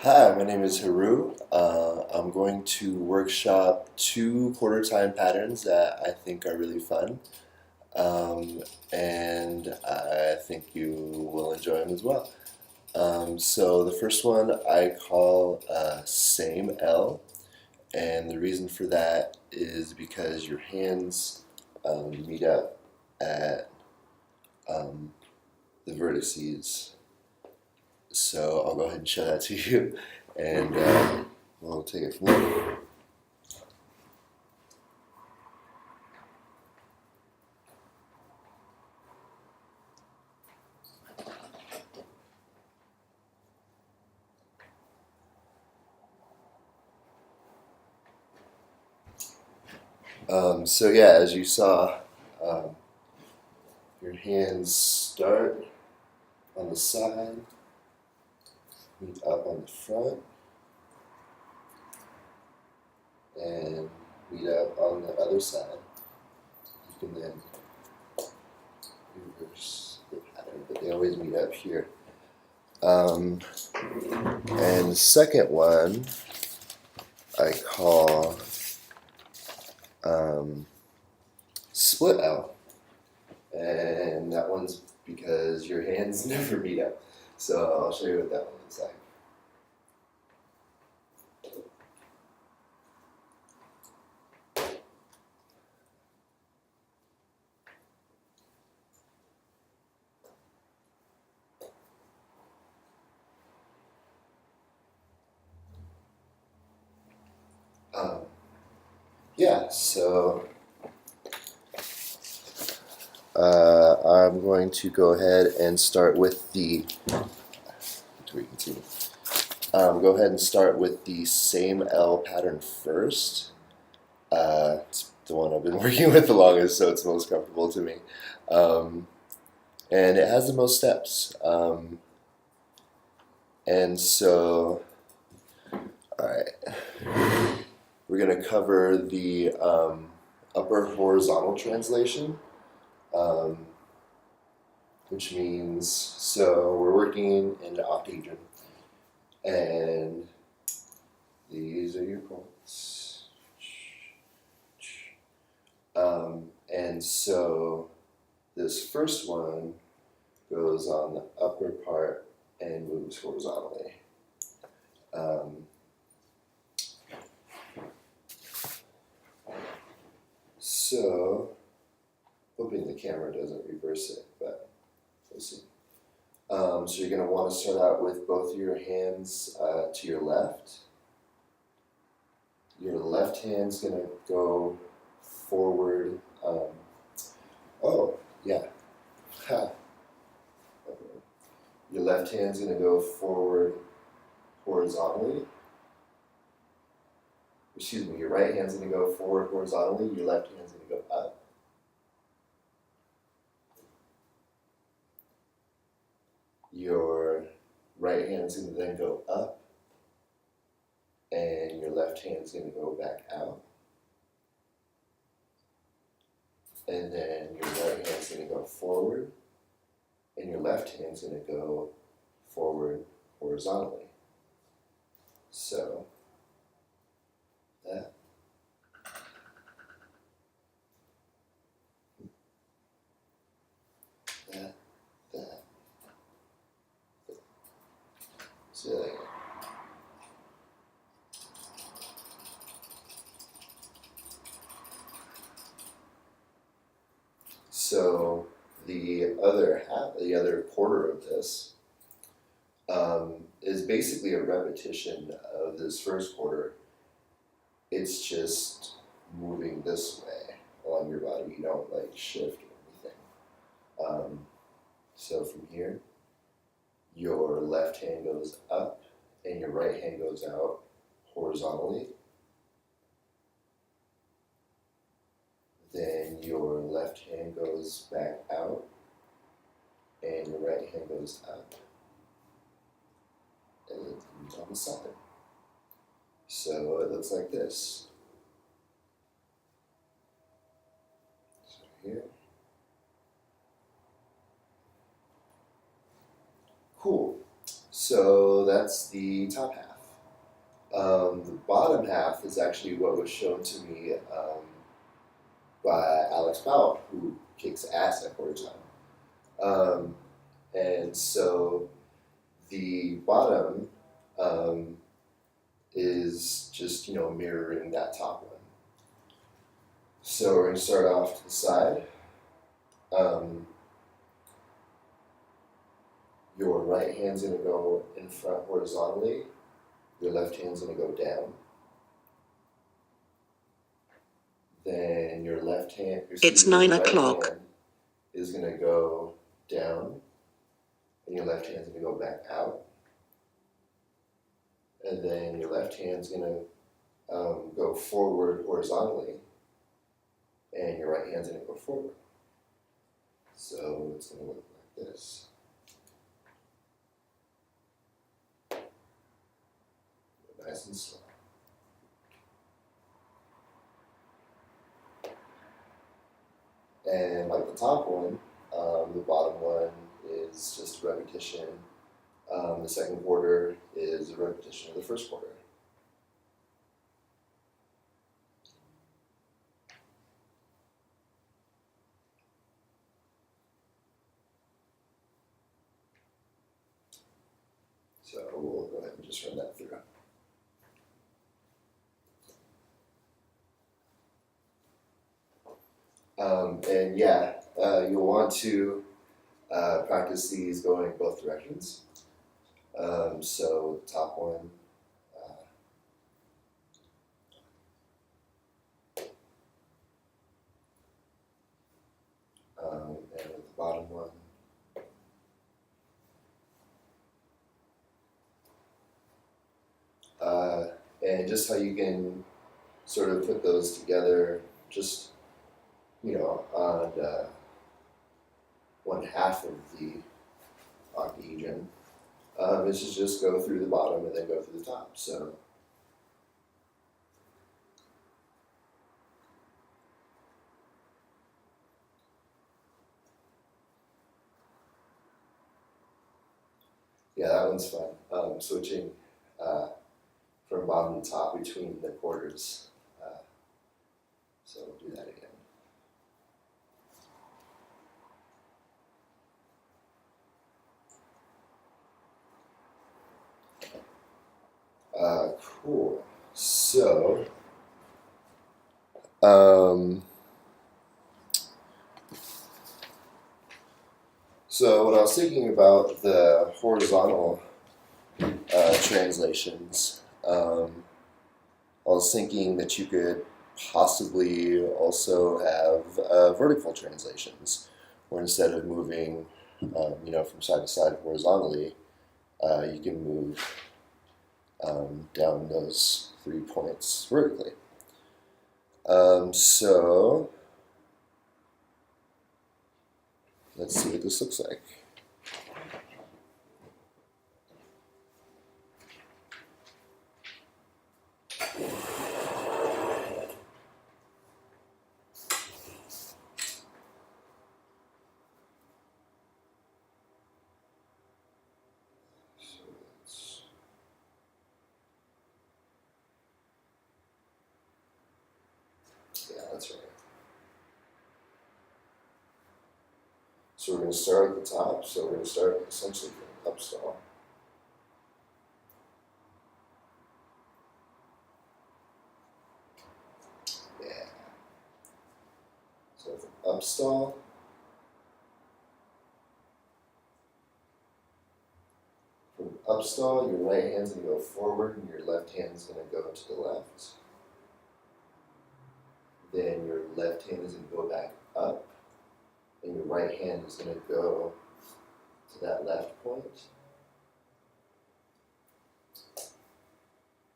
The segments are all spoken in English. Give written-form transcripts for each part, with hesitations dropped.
Hi, my name is Haru. I'm going to workshop two quarter time patterns that I think are really fun, um, and I think you will enjoy them as well. So the first one I call Same L, and the reason for that is because your hands meet up at um, the vertices. So I'll go ahead and show that to you, and we'll take it from there. So yeah, as you saw, um, your hands start on the side, meet up on the front, and meet up on the other side. You can then reverse the pattern, but they always meet up here. Um, and the second one I call um, Split L, and that one's because your hands never meet up. So I'll show you what that one looks like. Um, yeah, so I'm going to go ahead and start with the. So we can see. Go ahead and start with the same L pattern first. It's the one I've been working with the longest, so it's most comfortable to me, um, and it has the most steps. And so, all right, we're gonna cover the upper horizontal translation. Um, which means, so we're working in the octahedron, and these are your chords. And so this first one goes on the upper part and moves horizontally. Um, so, hoping the camera doesn't reverse it, but we'll see. So you're going to want to start out with both your hands to your left. Your left hand's going to go forward. Oh, yeah. Ha. Your left hand's going to go forward horizontally. Excuse me, your right hand's going to go forward horizontally. Your left hand's going to go up. Your right hand's going to then go up, and your left hand's going to go back out. And then your right hand's going to go forward, and your left hand's going to go forward horizontally. So, that. That. That. So there you go. So the other half, the other quarter of this, is basically a repetition of this first quarter. It's just moving this way along your body. You don't like shift or anything. So from here, your left hand goes up and your right hand goes out horizontally. Then your left hand goes back out and your right hand goes up. And it comes on the side. So it looks like this. So here. Cool. So that's the top half. The bottom half is actually what was shown to me by Alex Powell, who kicks ass at quarter time. And so the bottom is just, mirroring that top one. So we're going to start off to the side. Your right hand's going to go in front horizontally. Your left hand's going to go down. Then your left hand, It's 9 o'clock. Right hand is going to go down, and your left hand's going to go back out. And then your left hand's going to go forward horizontally, and your right hand's going to go forward. So it's going to look like this. Nice and slow. And like the top one, the bottom one is just a repetition. The second quarter is a repetition of the first quarter. So we'll go ahead and just run that through. And yeah, you'll want to practice these going both directions. So the top one, and the bottom one. And just how you can sort of put those together, just on one half of the octahedron. This is just go through the bottom and then go through the top. So yeah, that one's fun. Switching from bottom to top between the quarters. So we'll do that again. Cool. So, so when I was thinking about the horizontal translations, I was thinking that you could possibly also have vertical translations, where instead of moving, from side to side horizontally, you can move down those 3 points vertically. So let's see what this looks like. Yeah, that's right. So we're going to start at the top. So we're going to start essentially from upstall. Yeah. So from upstall. From upstall, your right hand's going to go forward and your left hand's going to go to the left. Then your left hand is going to go back up, and your right hand is going to go to that left point.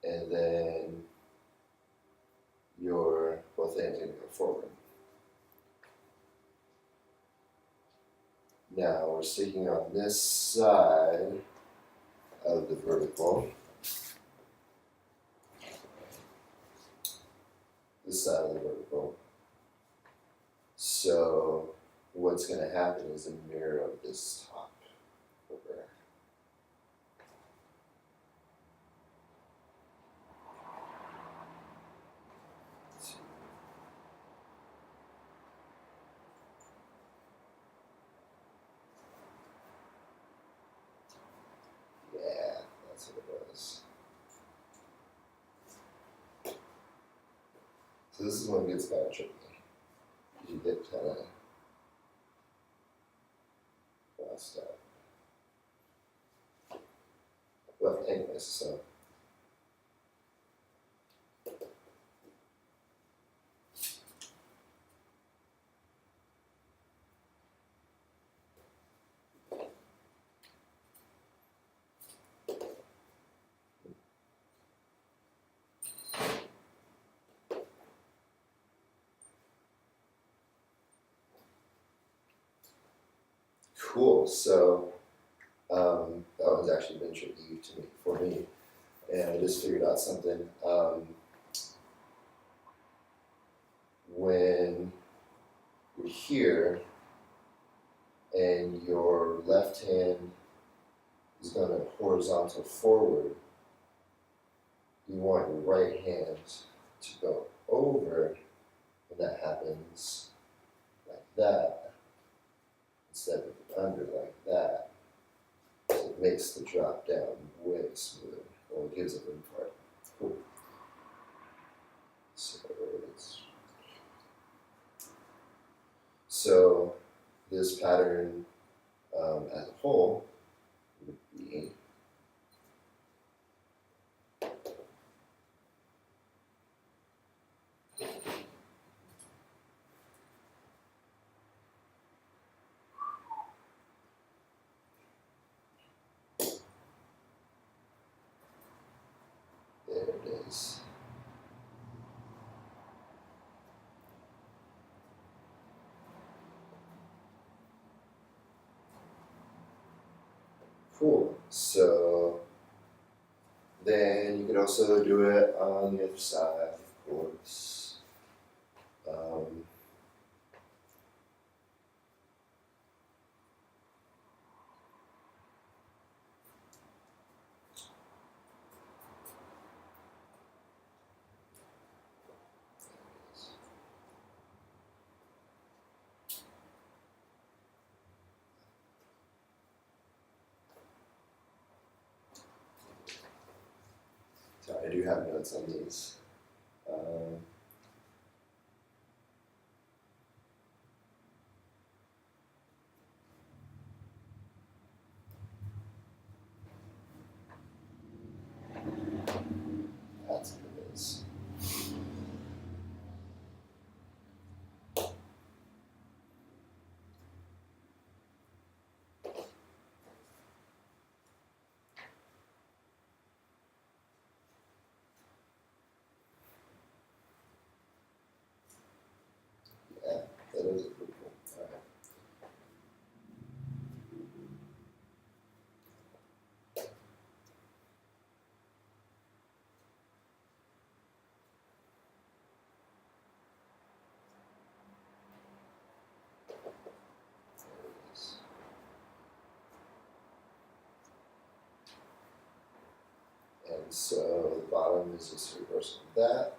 And then your both hands are going to go forward. Now we're sticking on this side of the vertical. This side of the vertical. So what's going to happen is a mirror of this top over. So this is when it gets kind of tricky. You get kind of lost out. Well, anyways, so. Cool. So that one's actually been tricky for me, and I just figured out something. When you're here and your left hand is going to horizontal forward, you want your right hand to go over, and that happens like that instead of under like that. So it makes the drop down way smoother. Well, it gives a room for it. Cool. So this pattern as a whole would be there it is. Cool. So then you could also do it on the other side, of course. Sorry, I do have notes on these. That's what it is. Yeah, that is pretty cool. All right. There it is. And so the bottom is just a reversal of that.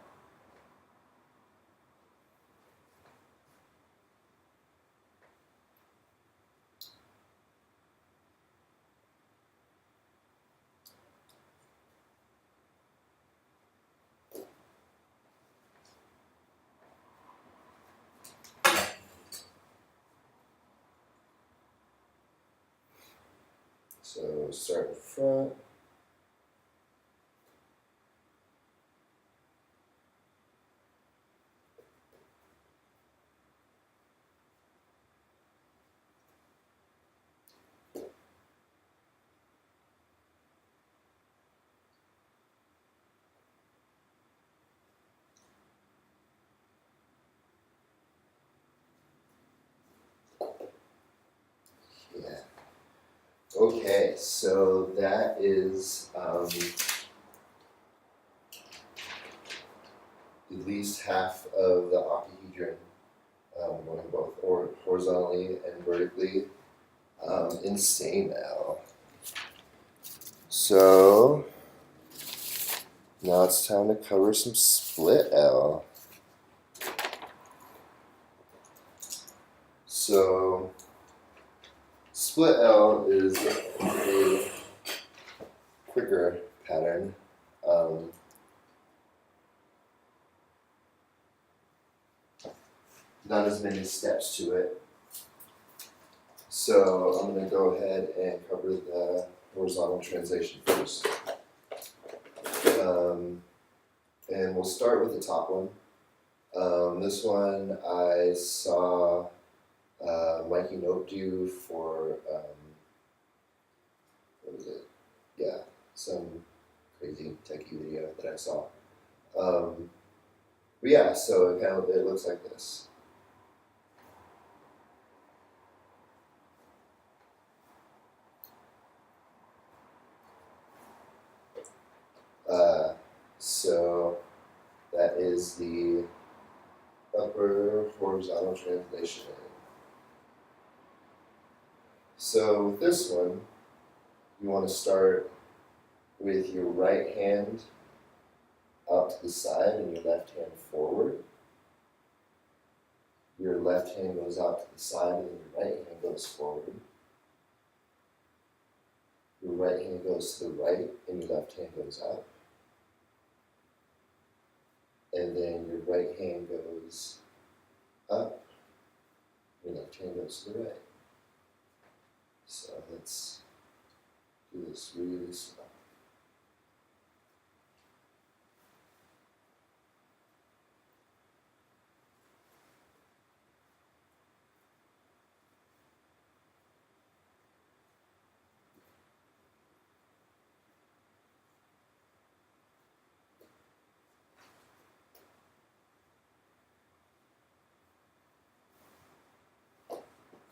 So start in front. Yeah. Okay, so that is at least half of the octahedron, going both horizontally and vertically. Insane, Al. So now it's time to cover some split L. So split L is a quicker pattern. not as many steps to it. So I'm going to go ahead and cover the horizontal translation first. And we'll start with the top one. This one I saw Mikey Nope do for, what was it? Yeah, some crazy techie video that I saw. But yeah, so it looks like this. So that is the upper horizontal translation. So with this one, you want to start with your right hand out to the side and your left hand forward. Your left hand goes out to the side and then your right hand goes forward. Your right hand goes to the right and your left hand goes up. And then your right hand goes up, your left hand goes to the right. So let's do this really slow.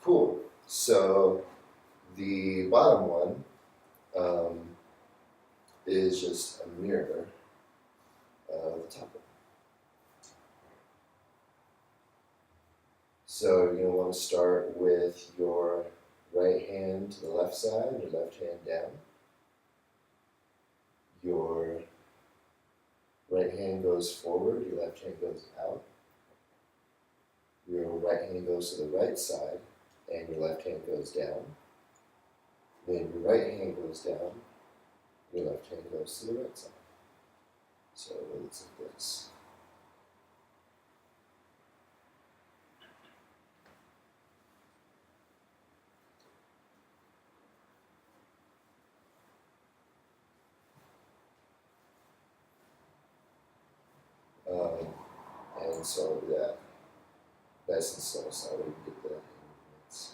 Cool. So the bottom one is just a mirror of the top one. So you're going to want to start with your right hand to the left side, your left hand down. Your right hand goes forward, your left hand goes out. Your right hand goes to the right side, and your left hand goes down. Then your right hand goes down, your left hand goes to the right side. So it looks like this. And so yeah, nice and slow so we can get the movements.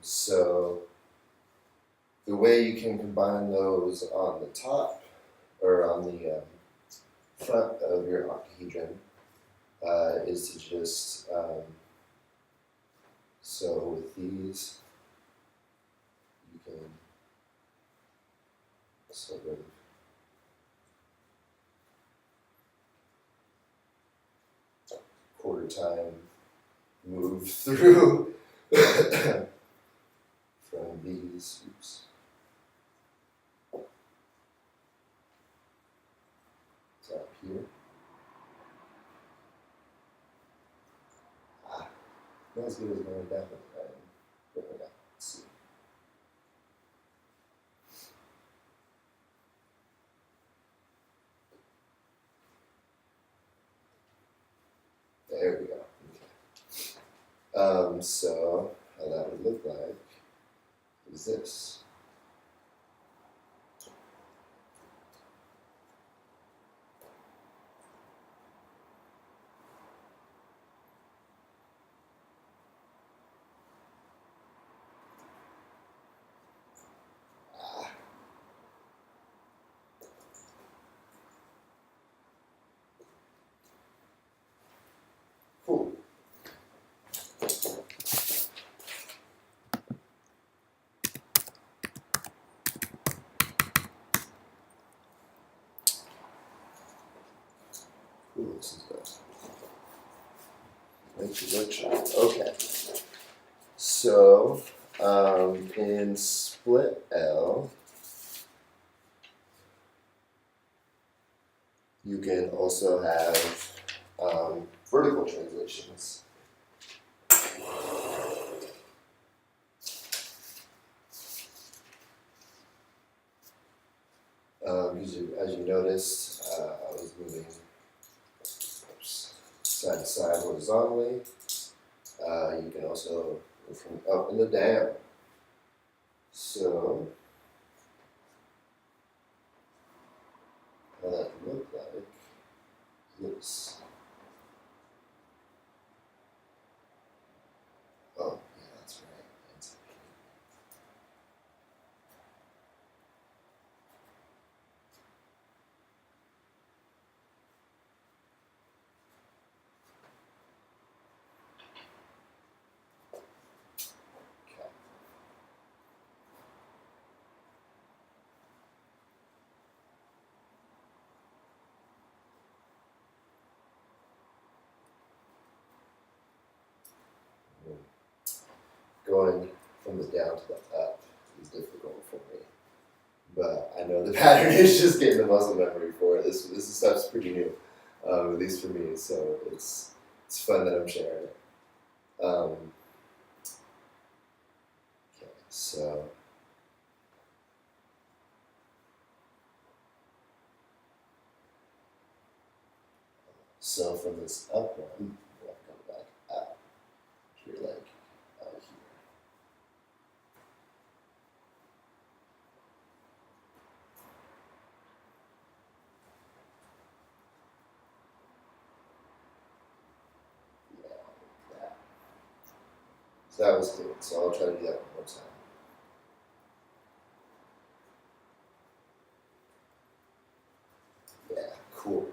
So the way you can combine those on the top or on the front of your octahedron is to just, so with these, you can sort of quarter time move through from these, oops. It's up here. Not as good as going down, but let's see. There we go. Okay. So how that would look like is this. Cool. Cool, this is good. Thank you, workshop. Okay. So, in split L, you can also have vertical translations. As you noticed, I was moving side to side horizontally. You can also move from up and down. So, how that look like this. Oh, yeah, that's right. That's okay. Going from the down to the up is difficult for me, but I know the pattern is just getting the muscle memory for it. This stuff's pretty new, at least for me. So it's fun that I'm sharing it. Okay, so from this up one, we'll go back up here, like out here. Yeah, like that. So that was good. So I'll try to do that one more time. Yeah, cool.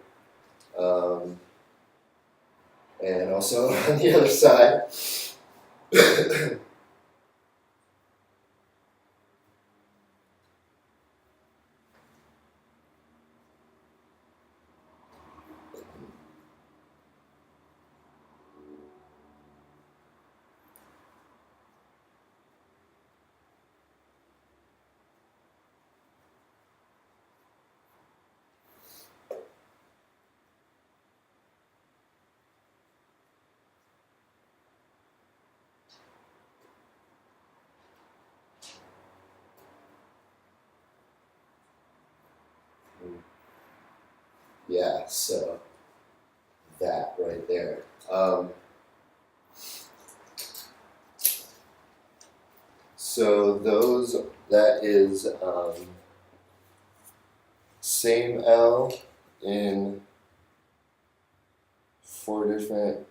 And also on the other side. Yeah, so that right there. So that is same L in four different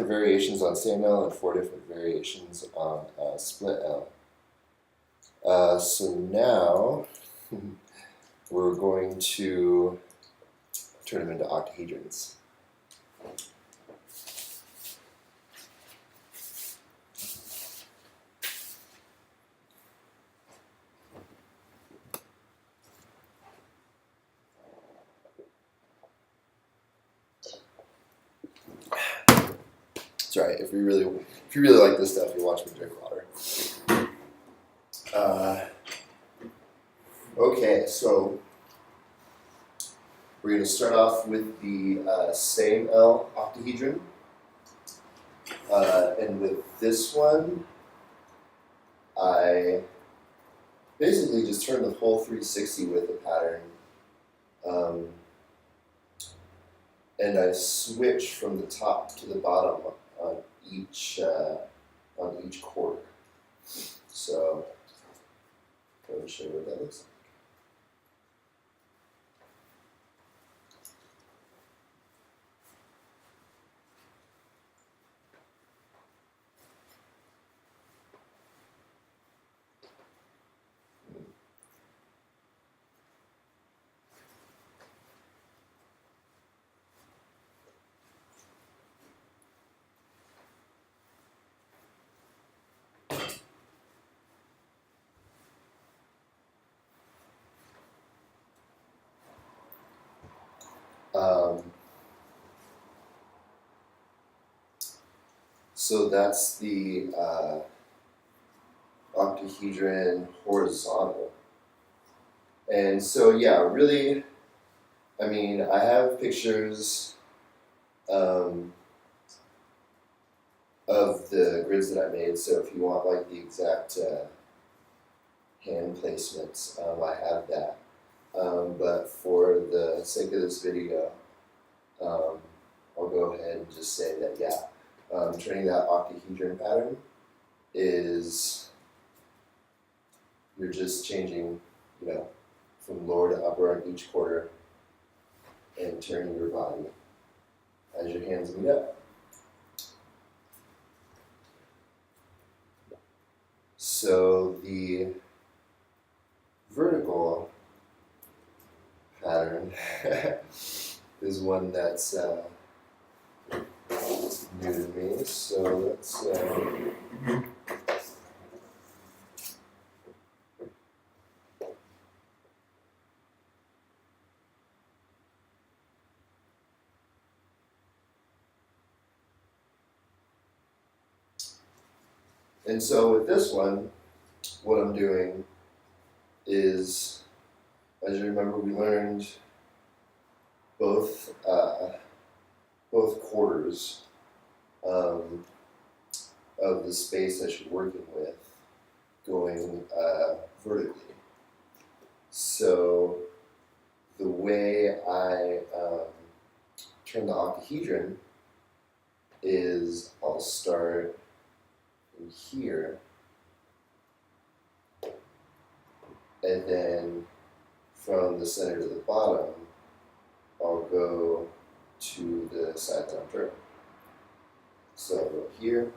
variations on same L and four different variations on split L. So now we're going to turn them into octahedrons. That's right. If you really like this stuff, you watch me drink water. Okay, so we're going to start off with the same L octahedron. And with this one, I basically just turn the whole 360 with the pattern. And I switch from the top to the bottom on each quarter. So let me show you what that looks like. So that's the octahedron horizontal. And so, yeah, really, I mean, I have pictures of the grids that I made. So if you want like the exact hand placements, I have that. But for the sake of this video, I'll go ahead and just say that turning that octahedron pattern is you're just changing, from lower to upper on each quarter and turning your body as your hands meet up. So the vertical pattern is one that's new to me. So let's and so with this one, what I'm doing is, as you remember, we learned both quarters of the space that you're working with going vertically. So the way I turn the octahedron is I'll start in here, and then from the center to the bottom, I'll go to the side down turn. So I'll go here,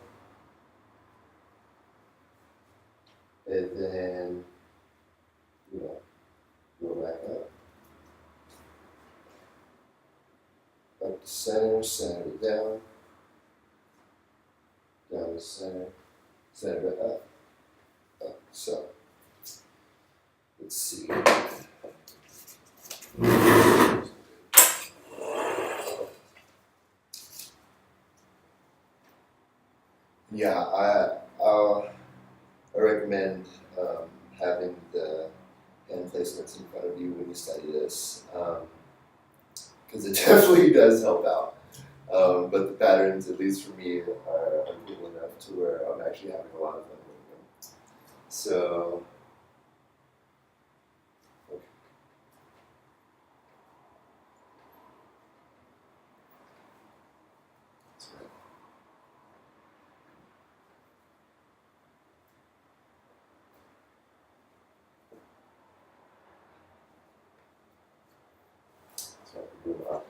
and then go back up to center, center to down, down to center, center to up. So let's see. Yeah, I recommend having the hand placements in front of you when you study this, because it definitely does help out. But the patterns, at least for me, are cool enough to where I'm actually having a lot of fun with them. So, okay. That's right. So I can do a lot.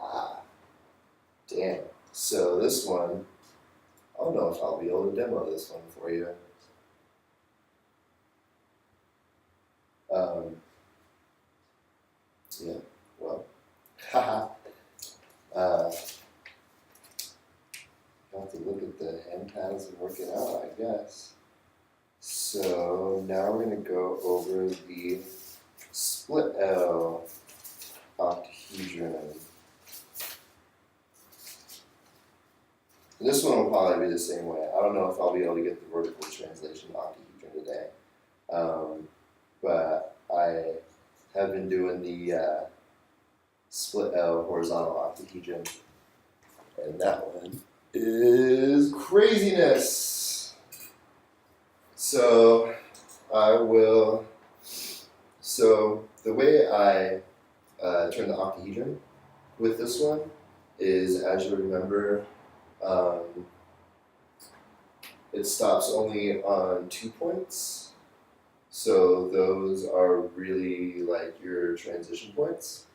Ah, damn. So this one, I don't know if I'll be able to demo this one for you. Yeah, well, haha. Have to look at the hand pads and work it out, I guess. So now we're going to go over the split L octahedron. This one will probably be the same way. I don't know if I'll be able to get the vertical translation of octahedron today. But I have been doing the split L horizontal octahedron, and that one is craziness. So the way I turn the octahedron with this one is, as you remember, it stops only on 2 points. So those are really like your transition points.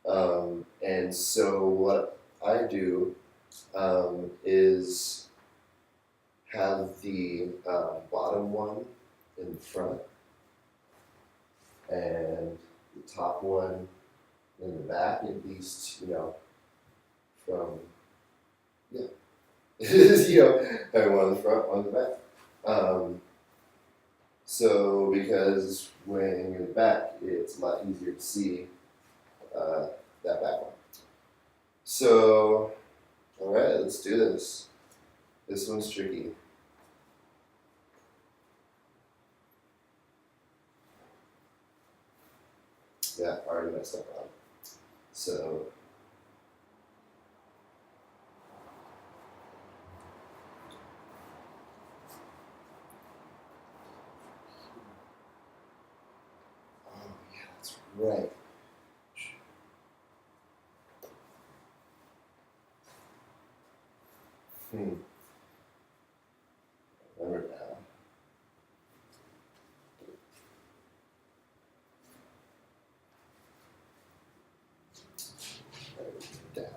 And so what I do is have the bottom one in front and the top one in the back, at least, from, yeah, having one in the front, one in the back. So, because when you're in the back, it's a lot easier to see that back one. So, all right, let's do this. This one's tricky. Yeah, I already messed up on it. So, oh yeah, that's right. Remember now. Write it down.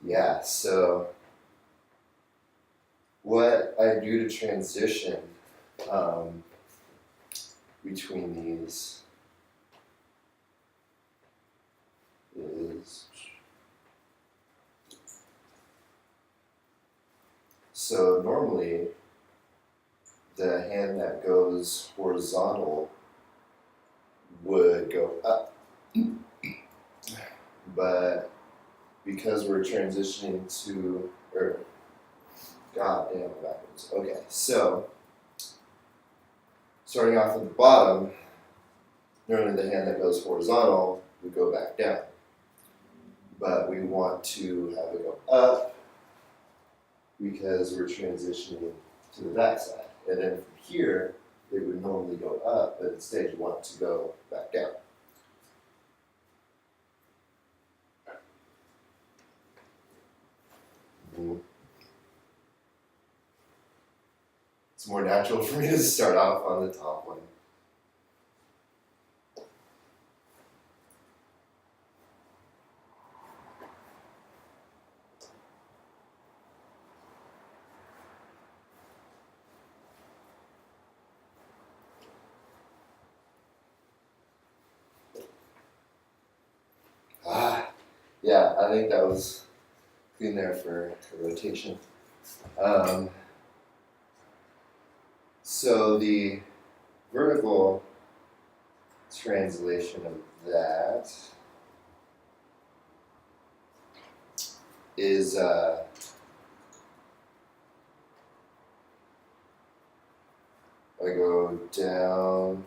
Yeah, so what I do to transition between these is, so normally the hand that goes horizontal would go up, but because we're transitioning to, god damn, backwards. Okay, so starting off at the bottom, normally the hand that goes horizontal would go back down. But we want to have it go up because we're transitioning to the back side. And then from here, it would normally go up, but instead you want it to go back down. It's more natural for me to start off on the top one. Yeah, I think that was clean there for rotation. So the vertical translation of that is I go down.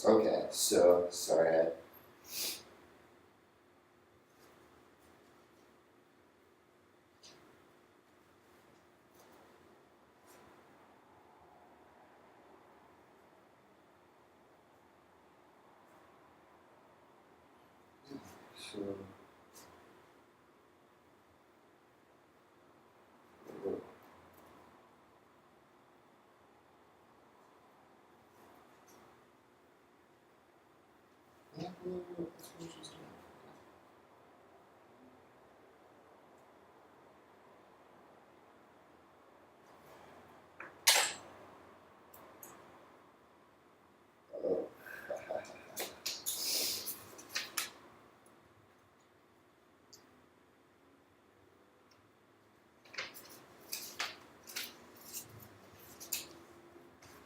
Okay, so sorry. So.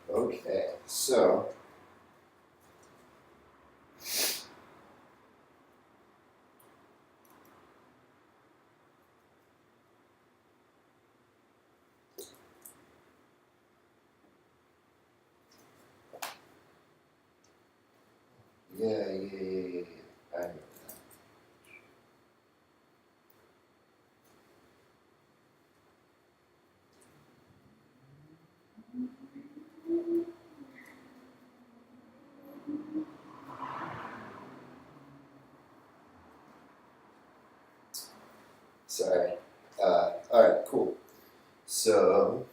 Okay, so yeah. I know that. Sorry. All right, cool. So,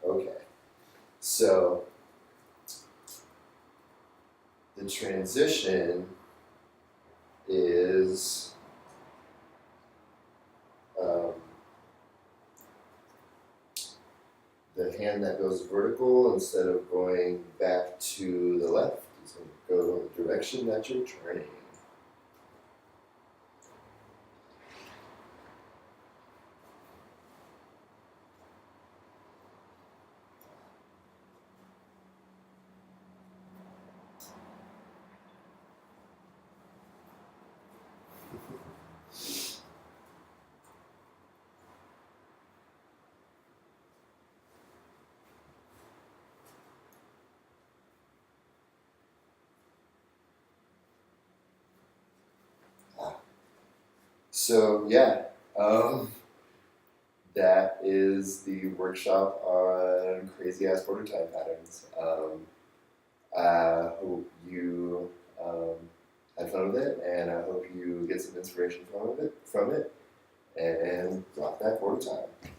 okay. So, the transition is um, the hand that goes vertical instead of going back to the left is going to go in the direction that you're turning. So yeah, that is the workshop on crazy ass border time patterns. I hope you had fun with it, and I hope you get some inspiration from it, and rock that border time.